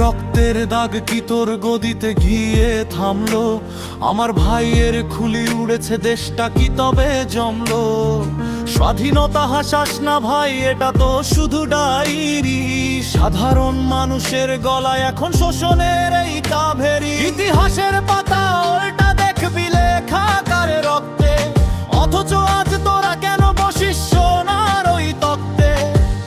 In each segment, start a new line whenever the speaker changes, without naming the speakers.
রক্তের দাগ কি তোর গদিতে গিয়ে থামলো? আমার ভাইয়ের খুলি উড়েছে, দেশটা কি তবে জমলো? স্বাধীনতা হাসাস না ভাই, এটা তো শুধু ডায়েরি। সাধারণ মানুষের গলায় এখন শোষণের এই কাভেরি। ইতিহাসের পাতা ওটা দেখবি লেখা কারে রক্তে, অথচ আজ তোরা কেন বসিস সোনার ওই তক্তে?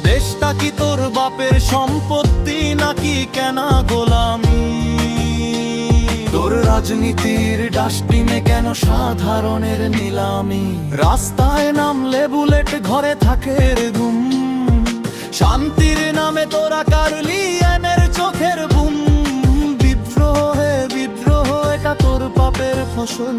দেশটা কি তোর বাপের সম্পত্তি নাকি কেনা গোলামি? তোর রাজনীতির ডাস্টবিনে কেন সাধারণের নিলামি? রাস্তায় নামলে বুলেট, ঘরে থাকে ঘুম। শান্তির নামে তোরা কারলি এনের চোখের বুম। বিদ্রোহ এটা তোর পাপের ফসল।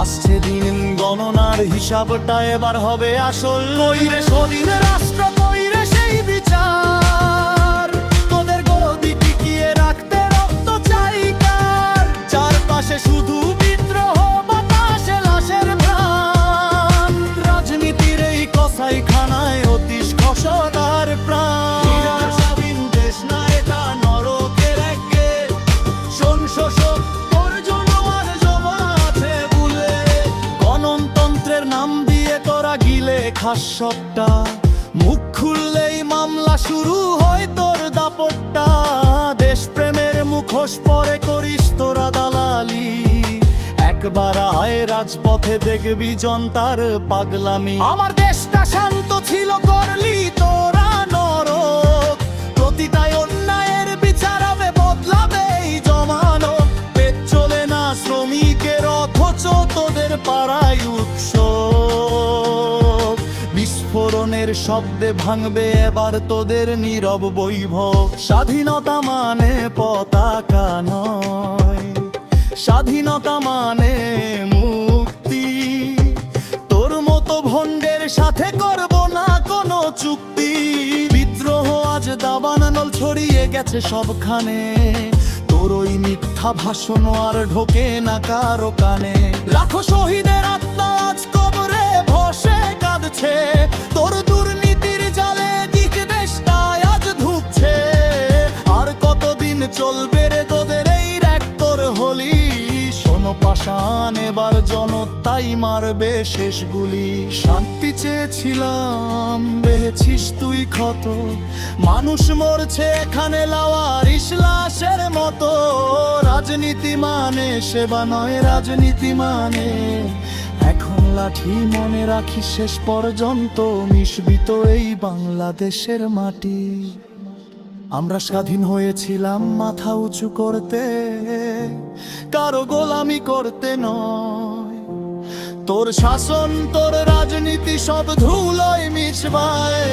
আসছে দিন গণনার, হিসাবটা এবার হবে আসল। কইরে স্বাধীন রাষ্ট্র, কইরে সেই বিচার। তোদের গদি টিকিয়ে রাখতে রক্ত চাই কার? চারপাশে শুধু বিদ্রোহ, বাতাসে লাশের প্রাণ। রাজনীতির এই কসাইখানায় অতীশ খসড়ার প্রাণ। স্বাধীন দেশ না এটা, নরকের এক গেট। শোন শোষক, তোর জন্য আর জমা আছে ভুলে। গণতন্ত্রের নাম দিয়ে তোরা গিলে খাস সবটা। মুখ খুললেই মামলা শুরু হয় তোর দাপটটা। দেশপ্রেমের মুখোশ পরে করিস তোরা দালালি। একবার আয় রাজপথে, দেখবি জনতার পাগলামি। আমার দেশটা শান্ত ছিল, করলি তোরা নরক। প্রতিটাই অন্যায়ের বিচার হবে, বদলাবে এই জমানো। পেট চলে না শ্রমিকের, অথচ তোদের পাড়ায় উৎসব। বিস্ফোরণের শব্দে ভাঙবে এবার তোদের নীরব বৈভব। স্বাধীনতা মানে পতাকা নয়, স্বাধীনতা মানে মুক্তি। তোর মতো ভণ্ডের সাথে করব না কোনো চুক্তি। বিদ্রোহ আজ দাবানল ছড়িয়ে গেছে সবখানে। তোর ওই মিথ্যা ভাষণ আর ঢোকে না কারো কানে। লাখো শহীদের আত্মা আজ কবরে বসে কাঁদছে। তোর দুর্নীতির জালে দিক দেশটায় আজ ধুঁকছে। আর কতদিন চলবে রে তোদের এই রেক্টর হলি? শোনো পাষাণ, এবার জনতাই মারবে শেষ গুলি। শান্তি চেয়েছিলাম, বেহেছিস তুই ক্ষত। মানুষ মরছে এখানে লাওয়ারিস লাশের মতো। রাজনীতি মানে সেবা নয়, রাজনীতি মানে এখন লাঠি। মনে রাখিস শেষ পর্যন্ত মিশবি তো এই বাংলাদেশের মাটি। আমরা স্বাধীন হয়েছিলাম মাথা উঁচু করতে, কারো গোলামি করতে নয়। তোর শাসন, তোর রাজনীতি সব ধুলোয় মিশবায়।